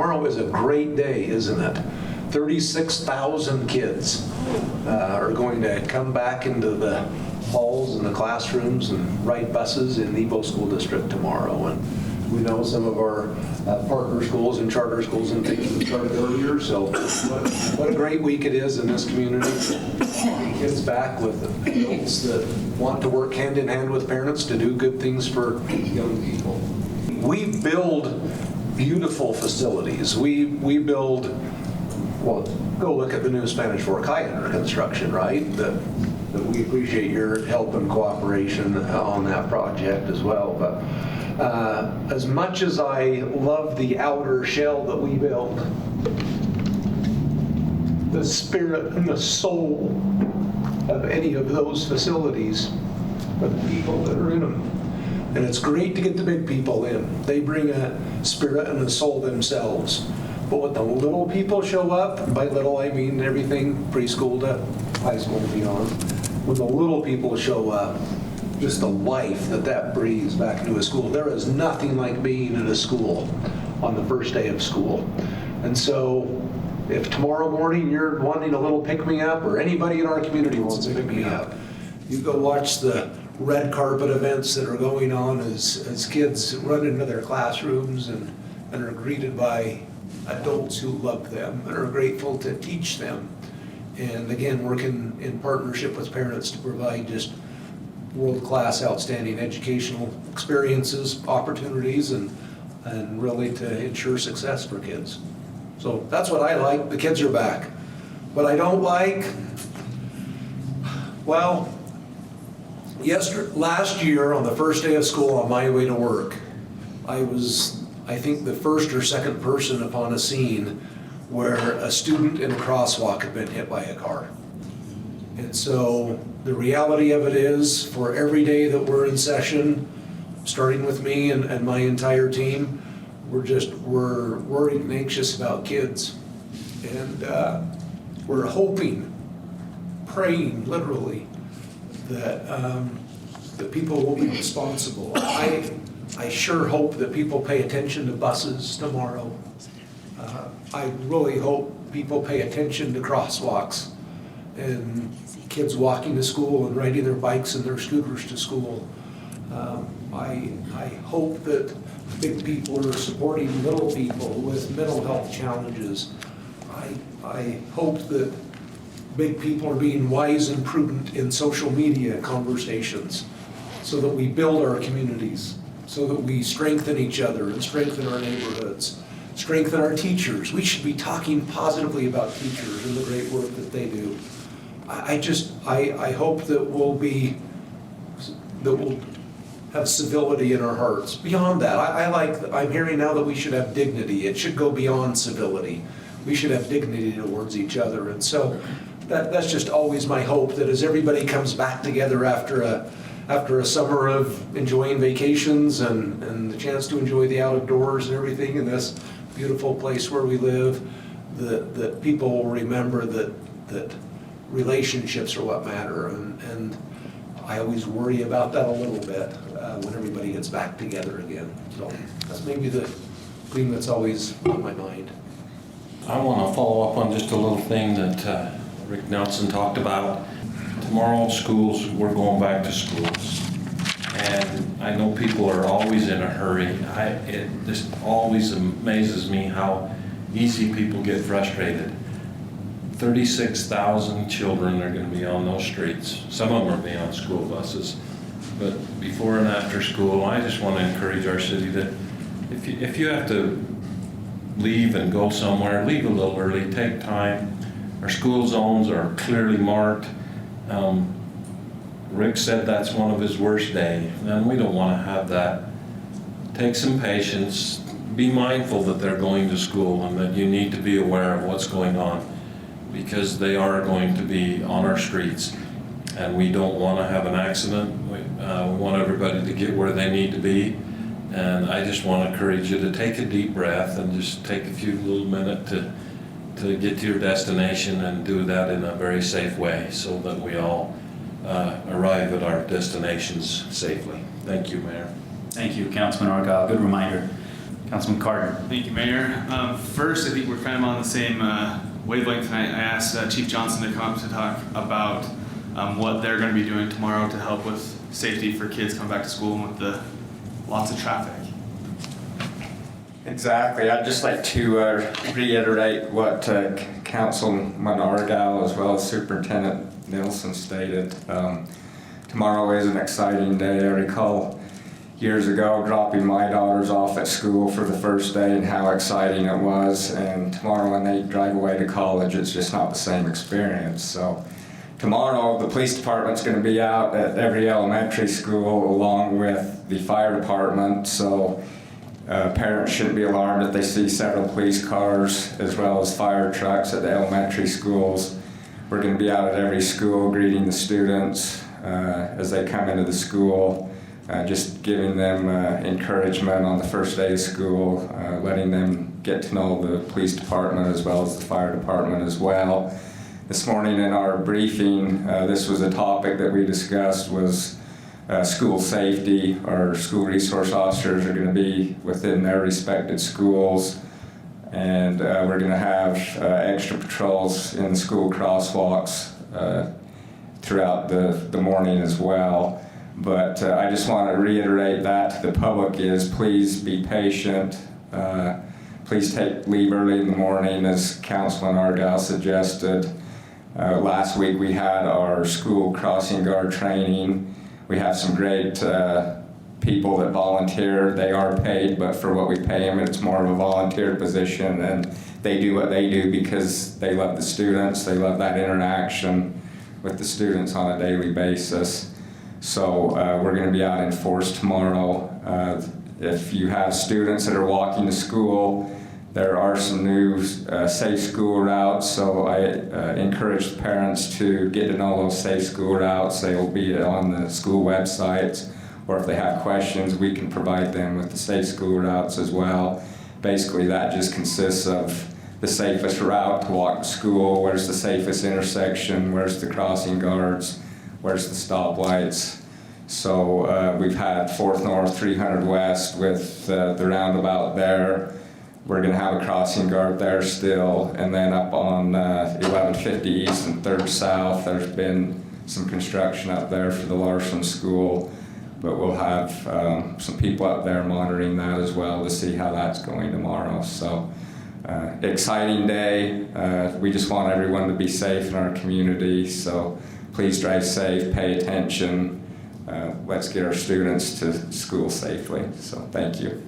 tomorrow is a great day, isn't it? 36,000 kids are going to come back into the halls and the classrooms and ride buses in Nebo School District tomorrow. And we know some of our partner schools and charter schools and things have started earlier, so what a great week it is in this community. Kids back with adults that want to work hand in hand with parents to do good things for young people. We build beautiful facilities. We build, well, go look at the new Spanish Fork High under construction, right? That we appreciate your help and cooperation on that project as well. But as much as I love the outer shell that we build, the spirit and the soul of any of those facilities are the people that are in them. And it's great to get the big people in. They bring a spirit and a soul themselves. But when the little people show up, by little I mean everything preschool to high school and beyond, when the little people show up, just the life that breathes back into a school. There is nothing like being in a school on the first day of school. And so if tomorrow morning you're wanting a little pick-me-up, or anybody in our community wants to pick me up, you go watch the red carpet events that are going on as kids run into their classrooms and are greeted by adults who love them and are grateful to teach them. And again, working in partnership with parents to provide just world-class, outstanding educational experiences, opportunities, and really to ensure success for kids. So that's what I like. The kids are back. What I don't like, well, last year on the first day of school on my way to work, I was, I think, the first or second person upon a scene where a student in a crosswalk had been hit by a car. And so the reality of it is, for every day that we're in session, starting with me and my entire team, we're worried and anxious about kids. And we're hoping, praying literally, that people will be responsible. I sure hope that people pay attention to buses tomorrow. I really hope people pay attention to crosswalks and kids walking to school and riding their bikes and their scooters to school. I hope that big people are supporting little people with mental health challenges. I hope that big people are being wise and prudent in social media conversations so that we build our communities, so that we strengthen each other and strengthen our neighborhoods, strengthen our teachers. We should be talking positively about teachers and the great work that they do. I hope that we'll have civility in our hearts. Beyond that, I'm hearing now that we should have dignity. It should go beyond civility. We should have dignity towards each other. And so that's just always my hope, that as everybody comes back together after a summer of enjoying vacations and the chance to enjoy the outdoors and everything in this beautiful place where we live, that people will remember that relationships are what matter. And I always worry about that a little bit when everybody gets back together again. So that's maybe the thing that's always on my mind. I want to follow up on just a little thing that Rick Nelson talked about. Tomorrow schools, we're going back to schools. And I know people are always in a hurry. It just always amazes me how easy people get frustrated. 36,000 children are going to be on those streets. Some of them are being on school buses. But before and after school, I just want to encourage our city that if you have to leave and go somewhere, leave a little early, take time. Our school zones are clearly marked. Rick said that's one of his worst days, and we don't want to have that. Take some patience. Be mindful that they're going to school and that you need to be aware of what's going on, because they are going to be on our streets, and we don't want to have an accident. We want everybody to get where they need to be, and I just want to encourage you to take a deep breath and just take a few little minutes to get to your destination, and do that in a very safe way so that we all arrive at our destinations safely. Thank you, Mayor. Thank you, Councilman Argyle. Good reminder. Councilman Carter. Thank you, Mayor. First, I think we're kind of on the same wavelength tonight. I asked Chief Johnson to come up to talk about what they're going to be doing tomorrow to help with safety for kids coming back to school and with the lots of traffic. Exactly. I'd just like to reiterate what Councilman Argyle as well as Superintendent Nielsen stated. Tomorrow is an exciting day. I recall years ago dropping my daughters off at school for the first day and how exciting it was. And tomorrow when they drive away to college, it's just not the same experience. So tomorrow the police department's going to be out at every elementary school along with the fire department. So parents shouldn't be alarmed if they see several police cars as well as fire trucks at the elementary schools. We're going to be out at every school greeting the students as they come into the school, just giving them encouragement on the first day of school, letting them get to know the police department as well as the fire department as well. This morning in our briefing, this was a topic that we discussed was school safety. Our school resource officers are going to be within their respected schools, and we're going to have extra patrols in the school crosswalks throughout the morning as well. But I just want to reiterate that to the public is please be patient. Please take leave early in the morning as Councilman Argyle suggested. Last week we had our school crossing guard training. We have some great people that volunteer. They are paid, but for what we pay them, it's more of a volunteer position, and they do what they do because they love the students. They love that interaction with the students on a daily basis. So we're going to be out in force tomorrow. If you have students that are walking to school, there are some new safe school routes, so I encourage the parents to get to know those safe school routes. They will be on the school websites, or if they have questions, we can provide them with the safe school routes as well. Basically, that just consists of the safest route to walk to school, where's the safest intersection, where's the crossing guards, where's the stoplights. So we've had 4th North, 300 West with the roundabout there. We're going to have a crossing guard there still, and then up on 1150 East and 3rd South, there's been some construction up there for the Larson School, but we'll have some people up there monitoring that as well to see how that's going tomorrow. So exciting day. We just want everyone to be safe in our community, so please drive safe, pay attention. Let's get our students to school safely. So thank you.